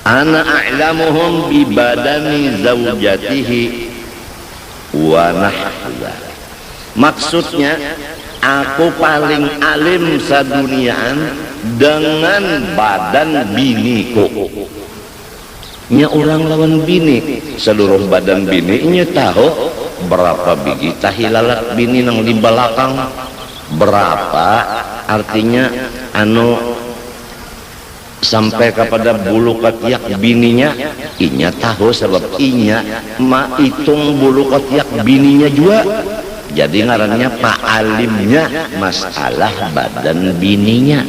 ana a'lamuhum bi badani zaujatihi wa nahwa. Maksudnya aku paling alim saduniaan dengan badan biniku. Nya orang lawan bini, seluruh badan bini nya tahu berapa biji tahilalat bini nang di belakang, berapa artinya sampai kepada bulu ketiak bininya inya tahu, sebab inya ma hitung bulu ketiak bininya juga. Jadi ngarannya Pak Alimnya masalah badan bininya.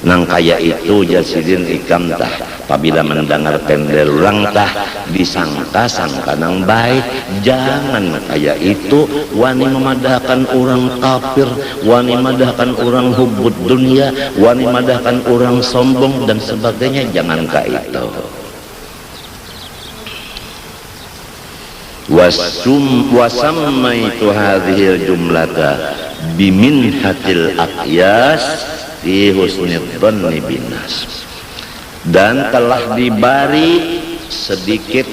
Nang kaya itu Jasidin ikam tah apabila mendengar pendel ulang tah disangka-sangka nang baik. Jangan kaya itu wani memadahkan orang kafir, wani memadahkan orang hubud dunia, wani memadahkan orang sombong dan sebagainya. Jangan kaya itu. Wasammaitu hadhil jumlata biminhatil aqyas fi husnid dhanni binnas, dan telah diberi sedikit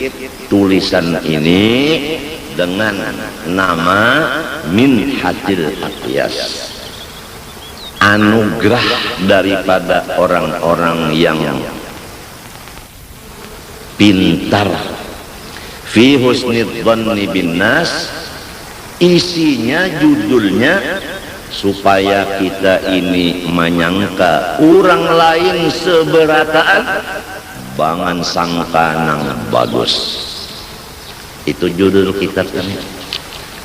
tulisan ini dengan nama minhatil aqyas, anugerah daripada orang-orang yang pintar. Fi husnid dhanni binnas, isinya judulnya supaya kita ini menyangka orang lain seberataan bangan sangka nang bagus. Itu judul kitab ini.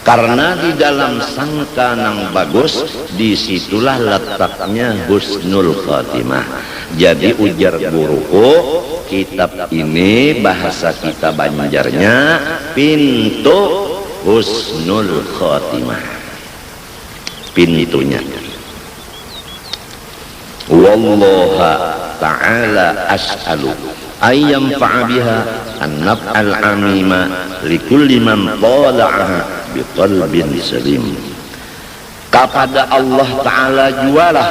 Karena di dalam sangka nang bagus disitulah letaknya husnul khatimah. Jadi ujar guruku, kitab ini bahasa kita Banjarnya pintu husnul khatimah, pintunya. Wallaha ta'ala as'alu ayyam fa'abiha an-naf'al amima likulli man tala'aha biqalbin salim. Kepada Allah Ta'ala jualah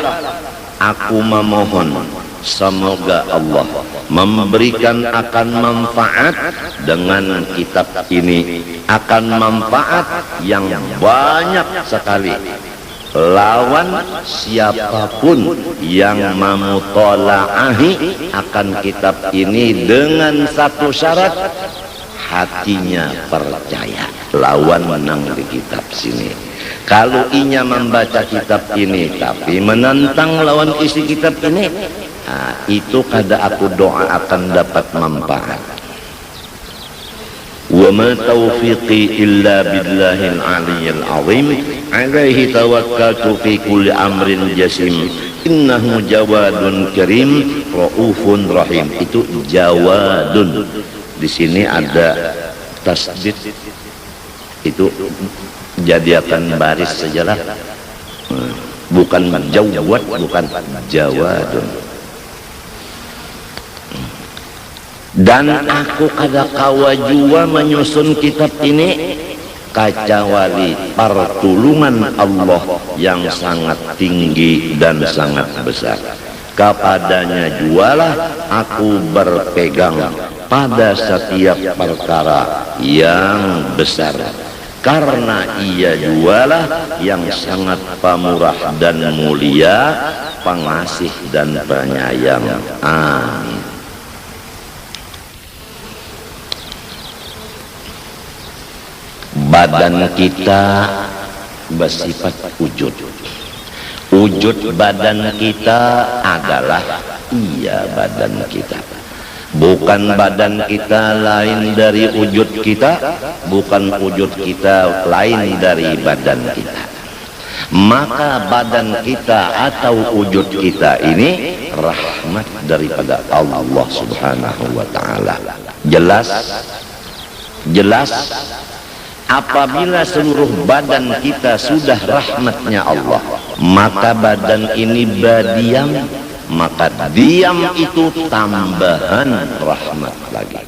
aku memohon, semoga Allah memberikan akan manfaat dengan kitab ini, akan manfaat yang banyak sekali lawan siapapun yang memutolaahi akan kitab ini dengan satu syarat, hatinya percaya. Lawan menang di kitab sini. Kalau inya membaca kitab ini tapi menentang lawan isi kitab ini, nah, itu kada aku doa akan dapat manfaat. Wa ma taufiqi illa billahil aliyyil azim alaihi tawakkaltu fi kulli amrin jasim innahu jawadun karim raufun rahim. Itu jawadun, di sini ada tasdid, itu jadikan baris sajalah, bukan jawad, bukan jawadun. Dan aku kada kawa jua menyusun kitab ini kecuali pertolongan Allah yang sangat tinggi dan sangat besar. Kepadanya jualah aku berpegang pada setiap perkara yang besar, karena ia jualah yang sangat pemurah dan mulia, pengasih dan penyayang. Amin. Badan kita bersifat wujud. Wujud badan kita adalah badan kita. Bukan badan kita lain dari wujud kita, bukan wujud kita lain dari badan kita. Maka badan kita atau wujud kita ini rahmat daripada Allah Subhanahu wa ta'ala. Jelas? Jelas? Apabila seluruh badan kita sudah rahmatnya Allah, maka badan ini berdiam, maka diam itu tambahan rahmat lagi.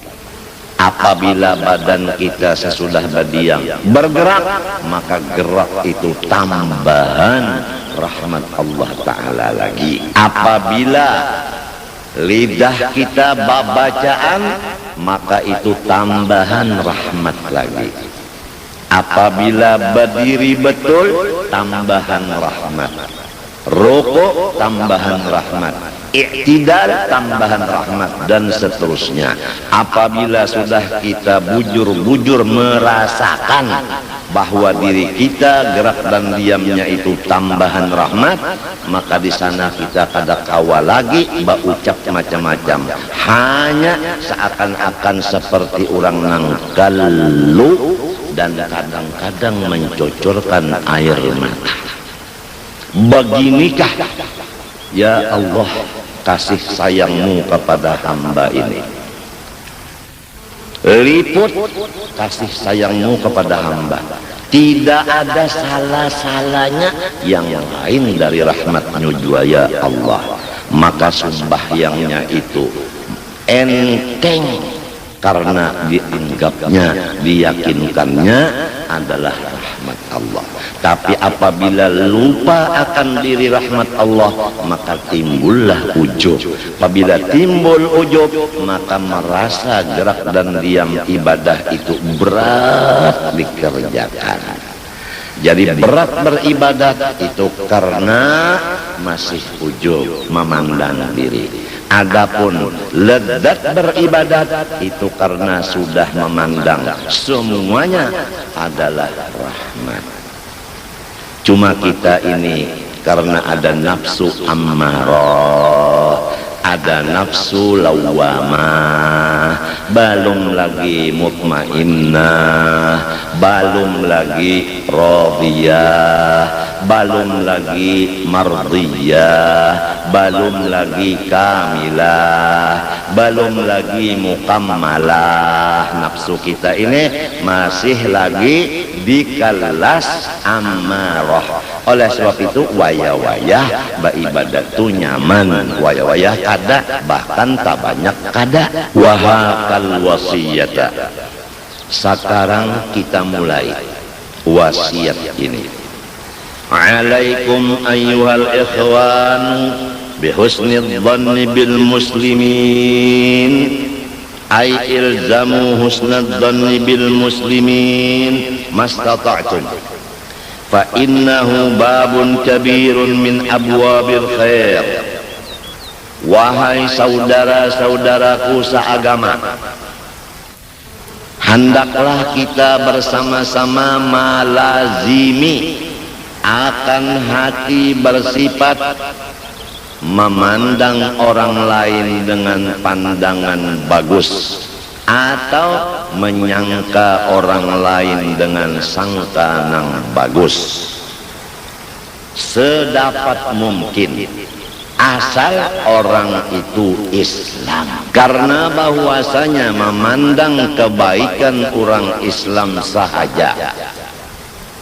Apabila badan kita sesudah berdiam bergerak, maka gerak itu tambahan rahmat Allah Ta'ala lagi. Apabila lidah kita bacaan, maka itu tambahan rahmat lagi. Apabila berdiri betul, tambahan rahmat. Rukuk, tambahan rahmat. I'tidal, tambahan rahmat, dan seterusnya. Apabila sudah kita bujur-bujur merasakan bahwa diri kita gerak dan diamnya itu tambahan rahmat, maka di sana kita kada kawal lagi berucap macam-macam, hanya seakan-akan seperti orang nangkalu dan kadang-kadang mencucurkan air mata. Beginikah ya Allah kasih sayangmu kepada hamba ini? Liput kasih sayangmu kepada hamba, tidak ada salah-salahnya yang lain dari rahmatnya juga ya Allah. Maka sembahyangnya itu enteng karena dianggapnya, diyakinkannya adalah rahmat Allah. Tapi apabila lupa akan diri rahmat Allah, maka timbullah ujub. Apabila timbul ujub, maka merasa gerak dan diam ibadah itu berat dikerjakan. Jadi berat beribadat itu karena masih ujub, memandang diri. Adapun lezat beribadat itu karena sudah memandang semuanya adalah rahmat. Cuma kita ini karena ada nafsu ammarah, ada nafsu lawamah, belum lagi mutmainnah, belum lagi radiyah, belum lagi mardiyah, belum lagi kamilah, belum lagi mukammalah. Nafsu kita ini masih lagi di kelas ammarah. Oleh sebab itu wayah-wayah beribadat itu nyaman, wayah-wayah kada, bahkan tak banyak kada. Wahakal wasiyata. Sekarang kita mulai wasiat ini. Alaikum ayyuhal ikhwan bihusnil dhanni bil muslimin, ay ilzamu husnal dhanni bil muslimin mastata'tum, fa innahu babun kabirun min abwabil khair. Wahai saudara-saudaraku seagama, hendaklah kita bersama-sama melazimi akan hati bersifat memandang orang lain dengan pandangan bagus, atau menyangka orang lain dengan sangka yang bagus sedapat mungkin, asal orang itu Islam. Karena bahwasanya memandang kebaikan orang Islam sahaja,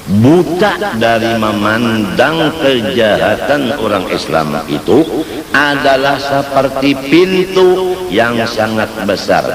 buta dari memandang kejahatan orang Islam itu adalah seperti pintu yang sangat besar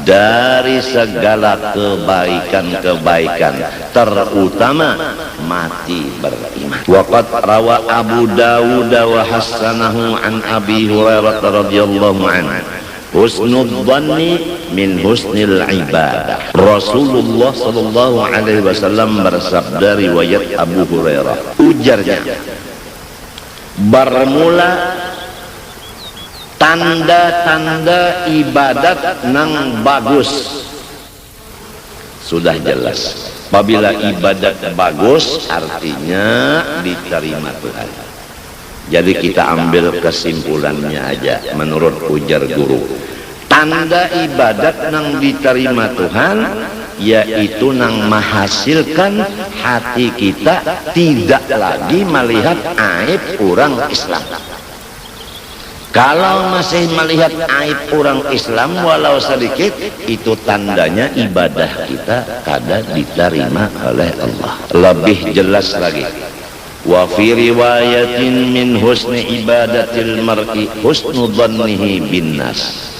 dari segala kebaikan-kebaikan, terutama mati beriman. Waqad rawa Abu Dawud wa hasanahu an Abi Hurairah radhiyallahu anhu, husnul dhanni min husnil ibadah. Rasulullah sallallahu alaihi wasallam bersabda, riwayat Abu Hurairah, ujarnya, bermula tanda-tanda ibadat nang bagus. Sudah jelas, apabila ibadat bagus artinya diterima Tuhan. Jadi kita ambil kesimpulannya aja menurut ujar guru. Tanda ibadat nang diterima Tuhan yaitu nang menghasilkan hati kita tidak lagi melihat aib orang Islam. Kalau masih melihat aib orang Islam walau sedikit, itu tandanya ibadah kita kada diterima oleh Allah. Lebih jelas lagi, wa fi riwayatin min husni ibadatil mar'i husnu dhannihi bin nas.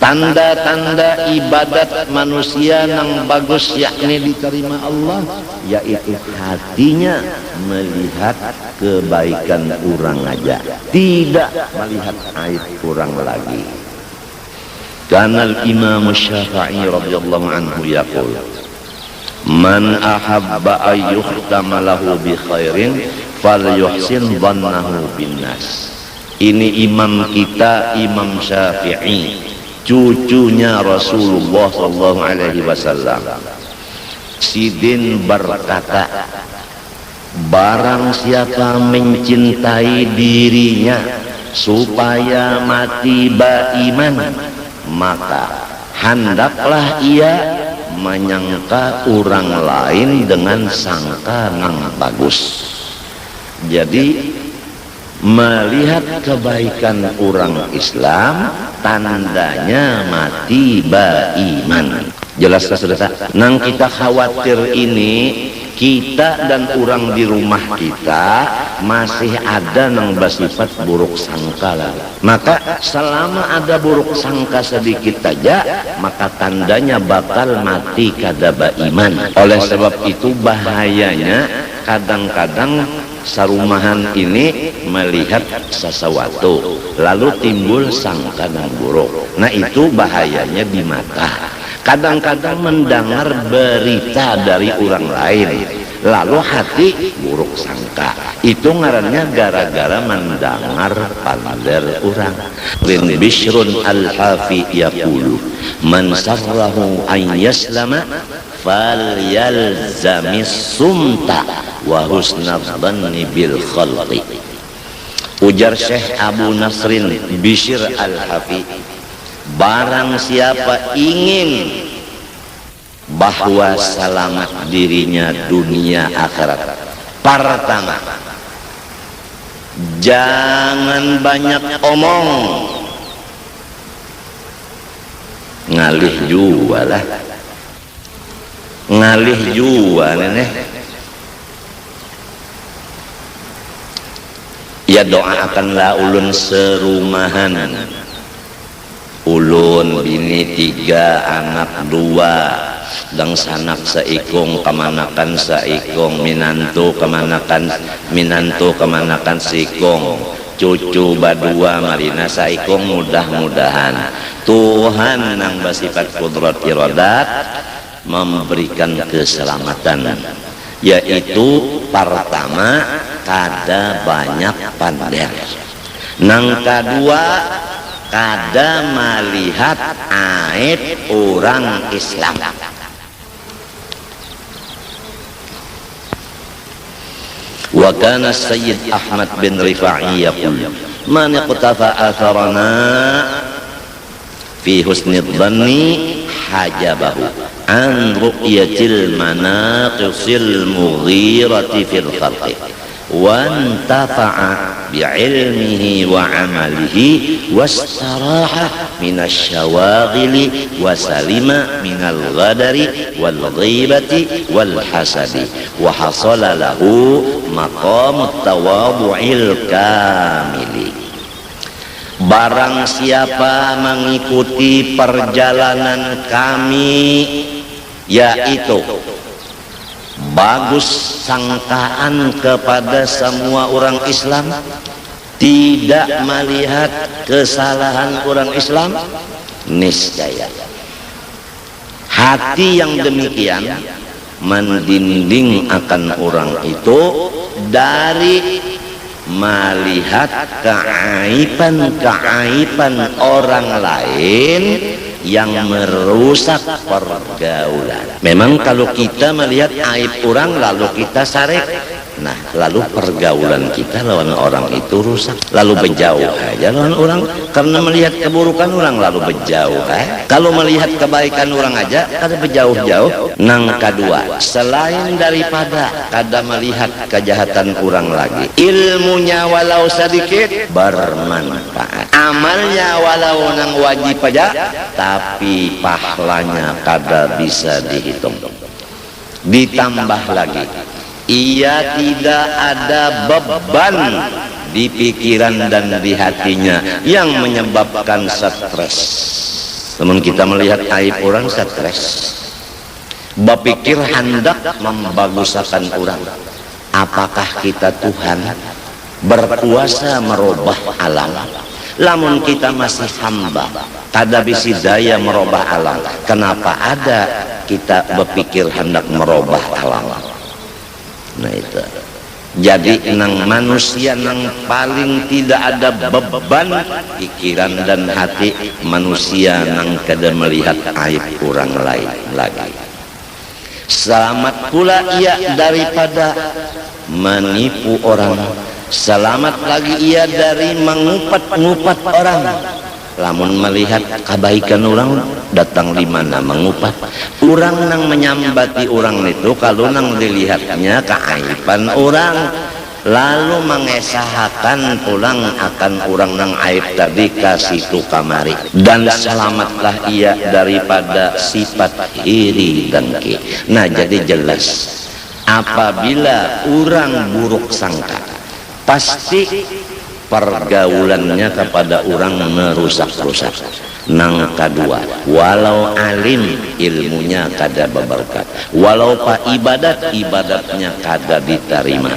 Tanda-tanda ibadat manusia yang bagus yakni diterima Allah, yaitu hatinya melihat kebaikan orang aja, tidak melihat aib orang lagi. Karena Imam Syafi'i radhiyallahu anhu yaqul, man ahabba ayyuhtama lahu bi khairin falyuhsin dhannahu bin nas. Ini imam kita, Imam Syafi'i, cucunya Rasulullah sallallahu alaihi wasallam. Sidin berkata, barang siapa mencintai dirinya supaya mati beriman, maka hendaklah ia menyangka orang lain dengan sangka yang bagus. Jadi melihat kebaikan orang Islam tandanya mati beriman. Jelas saudara? Nang kita khawatir ini, kita dan orang di rumah kita masih ada nang bersifat buruk sangka lah. Maka selama ada buruk sangka sedikit saja, maka tandanya bakal mati kada beriman. Oleh sebab itu bahayanya kadang-kadang sarumahan ini melihat sesuatu lalu timbul sangka yang buruk. Nah itu bahayanya di mata. Kadang-kadang mendengar berita dari orang lain lalu hati buruk sangka, itu ngarannya gara-gara mendengar pander orang. Rin Bishrun al-Hafi yaqulu man sarrahu an yaslama falyalzamis sumta wa husnadhanni bil khalqi. Ujar Syekh Abu Nasrin Bishr al-Hafi, barang siapa ingin bahwa selamat dirinya dunia akhirat, pertama jangan banyak omong, ngalih jua lah, ngalih jua nenek. Ya doakanlah ulun serumahan, ulun bini 3 anak 2 dan sanak seikung kemanakan seikung, minantu kemanakan seikung, cucu badua marina seikung. Mudah-mudahan Tuhan yang bersifat kudrat iradat memberikan keselamatan, yaitu pertama kada banyak pander, nang kedua kada melihat aib orang Islam. Wa kana Sayyid Ahmad bin Rifa'i yaqul man iqtafa atharana fi husnid dhanni hajabahu an ru'yatil manaqisil mughirati fil khalqi wa antafa'a bi'ilmihi wa amalihi wastaraha minasy syawaghili wa salima minal ghadari wal ghibati wal hasadi wa hasala lahu maqamut tawadhu'il kamili. Barang siapa mengikuti perjalanan kami, yaitu bagus sangkaan kepada semua orang Islam, tidak melihat kesalahan orang Islam, niscaya hati yang demikian mendinding akan orang itu dari melihat keaiban orang lain yang merusak pergaulan. Memang kalau kita melihat aib orang lalu kita sarek, nah lalu pergaulan kita lawan orang itu rusak, lalu berjauh aja lawan orang karena melihat keburukan orang lalu berjauh. Kalau melihat kebaikan orang aja kada berjauh-jauh. Nang kedua, selain daripada kada melihat kejahatan orang lagi, ilmunya walau sedikit bermanfaat, amalnya walau nang wajib aja tapi pahalanya kada bisa dihitung. Ditambah lagi, ia tidak ada beban di pikiran dan di hatinya yang menyebabkan stres. Namun kita melihat aib orang stres, berpikir hendak membagusakan orang. Apakah kita Tuhan berkuasa merubah alam? Lamun kita masih hamba, kada bisi daya merubah alam. Kenapa ada kita berpikir hendak merubah alam? Nah itu. Jadi nang manusia nang paling tidak ada beban pikiran dan hati manusia nang kada melihat aib orang lain lagi. Selamat pula ia daripada menipu orang. Selamat lagi ia dari mengupat-ngupat orang. Lamun melihat kebaikan orang datang di mana mengupat. Orang nang menyambati orang itu kalau nang dilihatnya keaiban orang, lalu mengesahkan pulang akan orang nang aib tadi ke situ kamari. Dan selamatlah ia daripada sifat iri dengki. Nah jadi jelas apabila orang buruk sangka, pasti pergaulannya kepada orang merusak-rusak. Nang kedua, walau alim ilmunya kada berberkat, walau pak ibadatnya kada diterima,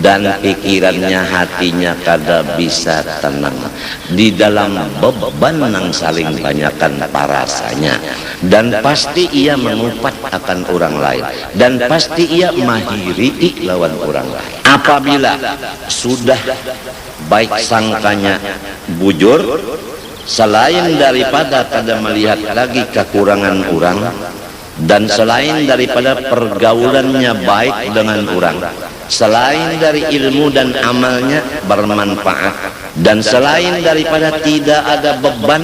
dan pikirannya hatinya kada bisa tenang di dalam beban nang saling banyakkan parasanya. Dan pasti ia mengupat akan orang lain, dan pasti ia mahiri lawan orang lain. Apabila sudah baik sangkanya bujur, selain daripada kada melihat lagi kekurangan orang, dan selain daripada pergaulannya baik dengan orang, selain dari ilmu dan amalnya bermanfaat, dan selain daripada tidak ada beban,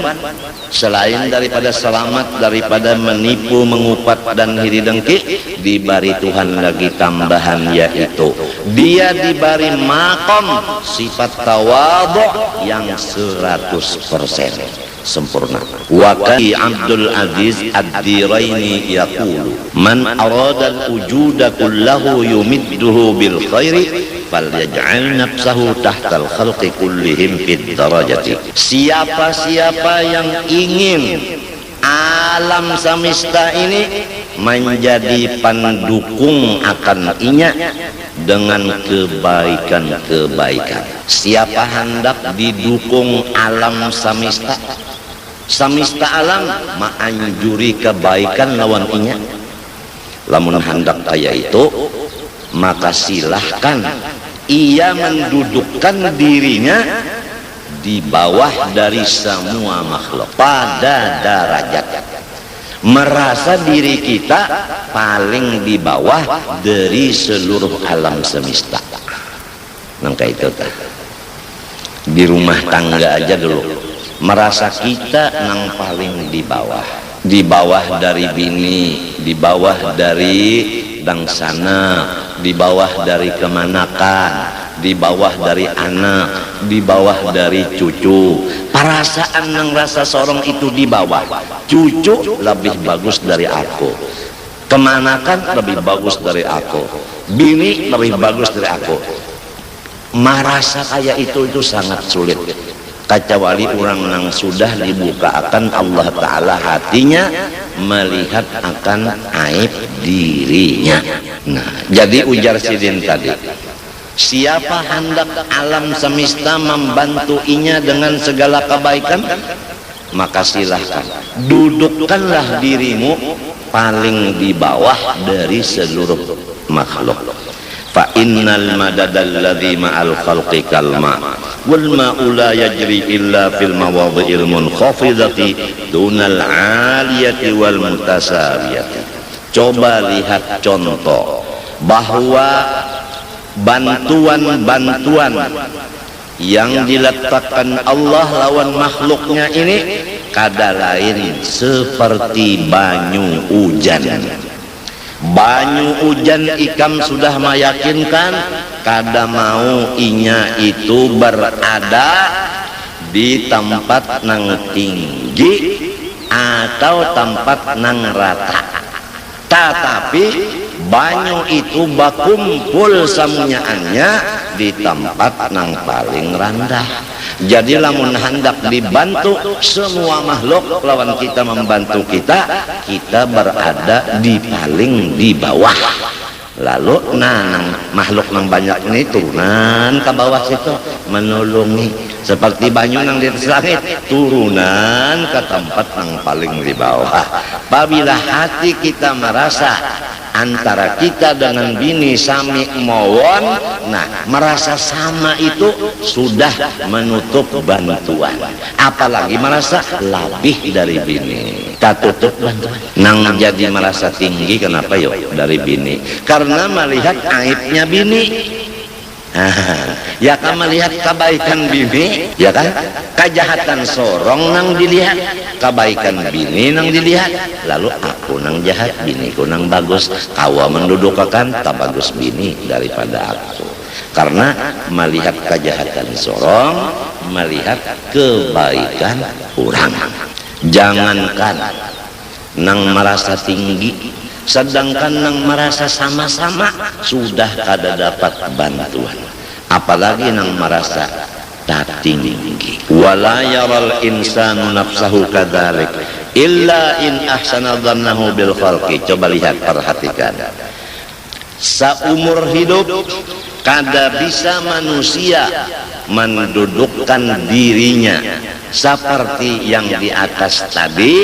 selain daripada selamat daripada menipu, mengupat dan iri dengki, diberi Tuhan lagi tambahan, yaitu dia diberi makom sifat tawadhu yang 100% sempurna. Wa qali Abdul Aziz Ad-Diraini yaqulu man arada al-wujuda kullahu yumidduhu bil khairi falyaj'al nafsahu tahtal khalqi kullihim fid darajati. Siapa-siapa yang ingin alam semesta ini menjadi pendukung akan inya dengan kebaikan-kebaikan. Siapa hendak didukung alam semesta, semesta alam menganjuri kebaikan lawan inya, lamun hendak kaya itu, maka silahkan ia mendudukkan dirinya di bawah dari semua makhluk pada derajat, merasa diri kita paling di bawah dari seluruh alam semesta. Nangka itu di rumah tangga aja dulu merasa kita nang paling di bawah dari bini, di bawah dari dangsana, di bawah dari kemanakan, di bawah dari anak, di bawah dari cucu. Perasaan nang rasa seorang itu di bawah, cucu lebih bagus dari aku, kemanakan lebih bagus dari aku, bini lebih bagus dari aku. Merasa kayak itu sangat sulit, kecuali orang yang sudah dibukakan Allah Ta'ala hatinya melihat akan aib dirinya. Nah, jadi ujar Sidin tadi, siapa hendak alam semesta membantu inya dengan segala kebaikan, maka silahkan dudukkanlah dirimu paling di bawah dari seluruh makhluk. Fa innal madadal ladzi ma'al khalqi kalma wal ma'u la yajri illa fil mawadhi'il munkhafidati dunal 'aliyati wal mutasawiyati. Coba lihat contoh bahwa bantuan-bantuan yang diletakkan Allah lawan makhluknya ini kada lain seperti banyu hujan. Banyu hujan ikam sudah meyakinkan kada mau inya itu berada di tempat nang tinggi atau tempat nang rata, tetapi banyu itu bakumpul semuanya di tempat nang paling rendah. Jadi lamun hendak dibantu semua makhluk lawan kita membantu kita, kita berada di paling di bawah. Lalu nang makhluk nang banyak ini turunan ke bawah situ menolongi, seperti banyu nang di atas langit turunan ke tempat nang paling di bawah. Apabila hati kita merasa antara kita dengan bini sami mawon, nah merasa sama itu sudah menutup bantuan, apalagi merasa lebih dari bini tak tutup bantuan. Nang jadi merasa tinggi kenapa yuk dari bini? Karena melihat aibnya bini. Ya kan melihat kebaikan bini, ya kan kejahatan sorong nang dilihat, kebaikan bini nang dilihat. Lalu aku nang jahat, biniku nang bagus, kawa mendudukakan tak bagus bini daripada aku. Karena melihat kejahatan sorong, melihat kebaikan orang. Jangankan nang merasa tinggi, sedangkan nang merasa sama-sama sudah kada dapat bantuan, apalagi nang merasa tak tinggi. Wala yaral insanu nafsahu kadzalik illa in ahsana dhannahu bil khalqi. Coba lihat, perhatikan, seumur hidup kada bisa manusia mendudukkan dirinya seperti yang di atas tadi.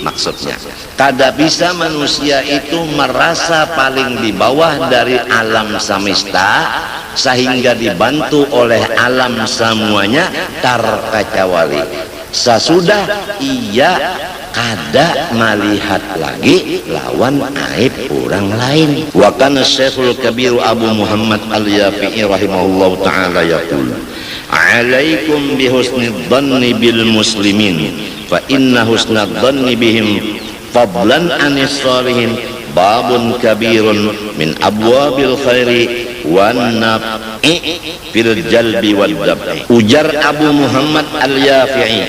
Maksudnya kada bisa manusia itu merasa paling di bawah dari alam semesta sehingga dibantu oleh alam semuanya terkecuali sesudah ia kada melihat lagi lawan aib orang lain. Wa kana Syekhul Kabir Abu Muhammad Al-Yafi'i rahimahullahu ta'ala yaqul, alaikum bihusnidh dhanni bil muslimin fa inna husnadh dhanni bihim fadlan anis salihin babun kabirun min abwabil khairi wan naf'i fil jalbi wal dab'i. Ujar Abu Muhammad Al-Yafi'i,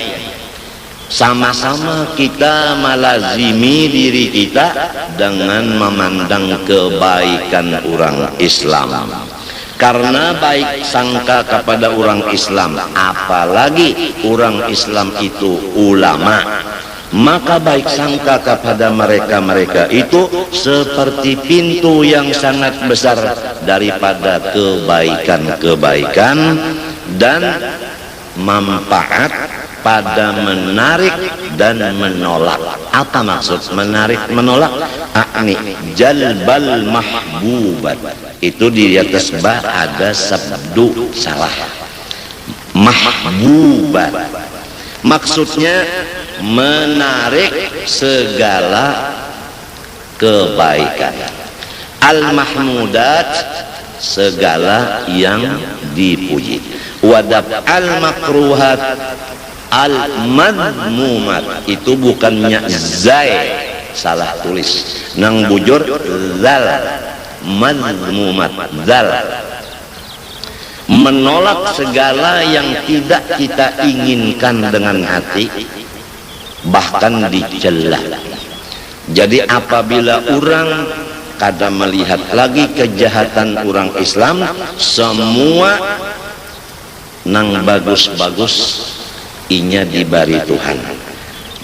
sama-sama kita melazimi diri kita dengan memandang kebaikan orang Islam. Karena baik sangka kepada orang Islam, apalagi orang Islam itu ulama, maka baik sangka kepada mereka-mereka itu seperti pintu yang sangat besar daripada kebaikan-kebaikan dan manfaat pada menarik dan menolak. Apa maksud menarik menolak? Akni jalbal mahbubat. Itu di atas ba ada sabdu salah. Mahbubat maksudnya menarik segala kebaikan. Al-mahmudat segala yang dipuji. Wadab al-makruhat al-madmumat. Itu bukannya zai, salah tulis, nang bujur zal, madmumat zal, menolak segala yang tidak kita inginkan dengan hati, bahkan dicela. Jadi apabila orang kada melihat lagi kejahatan orang Islam, semua nang bagus-bagus inya dibari Tuhan,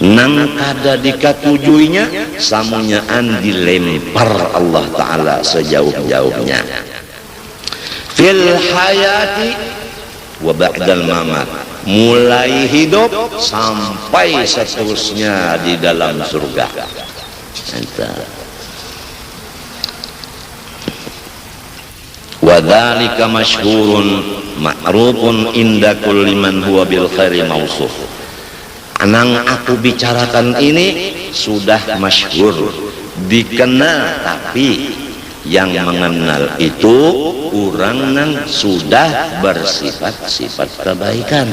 nang kada dikatujuinya samunyaan dilempar Allah Ta'ala sejauh-jauhnya. Fil hayati wa ba'dal mamat, mulai hidup sampai seterusnya di dalam surga. Wa dzalika masyhurun ma'rufun inda kulli man huwa bil khairi mausuf. Anang aku bicarakan ini sudah masyhur, dikenal, tapi yang mengenal itu orang yang sudah bersifat-sifat kebaikan.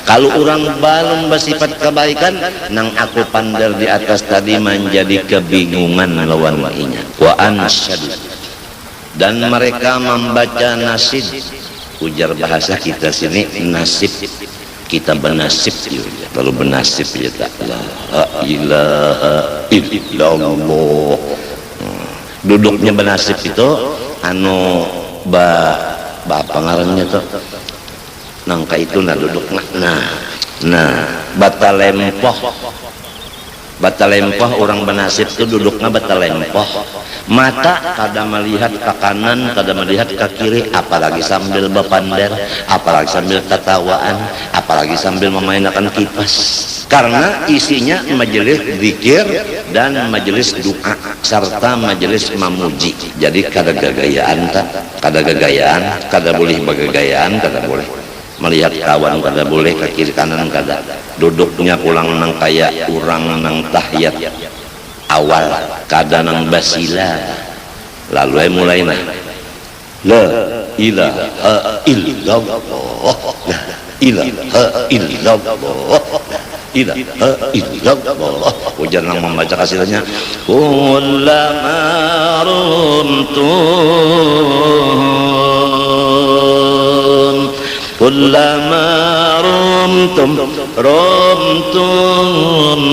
Kalau orang belum bersifat kebaikan, nang aku pandar di atas tadi menjadi kebingungan lawan inya. Wa ansyad, dan mereka membaca nasid. Ujar bahasa kita sini nasib, kita bernasib juga. Kalau bernasib ya tak la ilaha illallah. Duduknya bernasib itu anu ba ngarannya tuh nangka itu na duduk nah batalempoh orang benasib itu duduknya batalempoh, mata kada melihat ke kanan, kada melihat ke kiri, apalagi sambil bepander, apalagi sambil ketawaan, apalagi sambil memainkan kipas, karena isinya majelis zikir dan majelis doa serta majelis mamuji. Jadi kada gagayaan, kada boleh bagagayaan, kada boleh melihat kawan, kada boleh ke kiri kanan, kada. Duduknya pulang nang kaya urang nang tahiyat awal, kada nang basila. Lalu mulai nah la ilaha illallah, la ilaha illallah, ilaha illallah. Hujan nang membaca kasilnya kullama rumtum kullama rumtum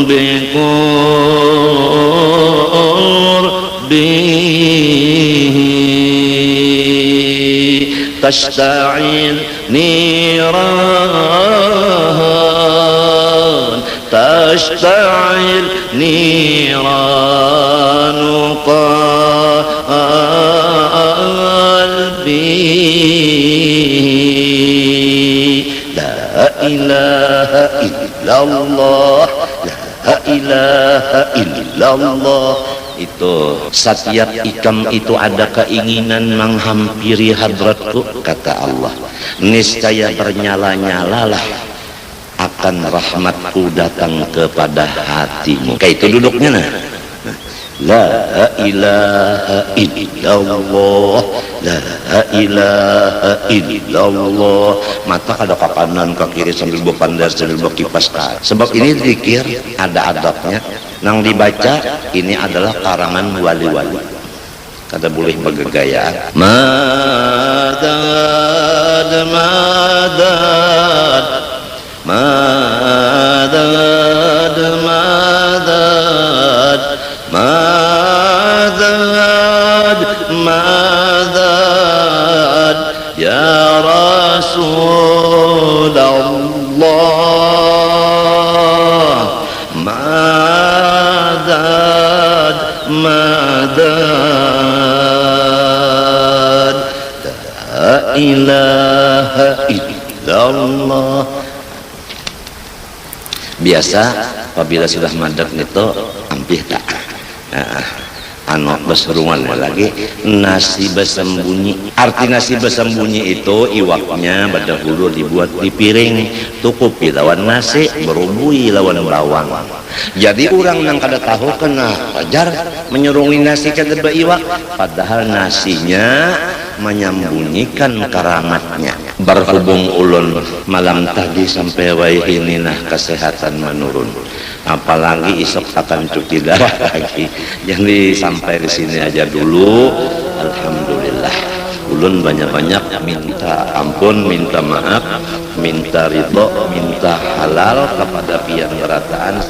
biqurbihi tashta'il niran qalbi. La ilaha illallah, la ilaha illallah. Itu setiap ikam itu ada keinginan menghampiri hadratku, kata Allah, niscaya bernyala-nyalalah akan rahmatku datang kepada hatimu. Kayak itu duduknya nah. La ilaha illallah, la ilaha illallah. Mata kada ke kanan ke kiri sambil berpandar sambil berkipas. Sebab ini zikir ada adabnya. Nang dibaca ini adalah karangan wali-wali. Kada boleh bergegayaan. Madad madad madad madad madad madad ya Rasulullah, madad madad, la ilaha illallah. Biasa apabila sudah madad itu ampih tak beserungan lagi nasi bersembunyi. Arti nasi bersembunyi itu iwaknya dahulu dibuat di piring, tukupi lawan nasi, berubui lawan bawang. Jadi orang yang kada tahu kena wajar menyerungi nasi kada beriwak, padahal nasinya menyembunyikan karamatnya. Berhubung ulun malam tadi sampai ini nah kesehatan menurun, apalagi esok akan cuci darah lagi. Jadi sampai di sini aja dulu. Alhamdulillah. Ulun banyak-banyak minta ampun, minta maaf, minta ridho, minta halal kepada pian kerataan.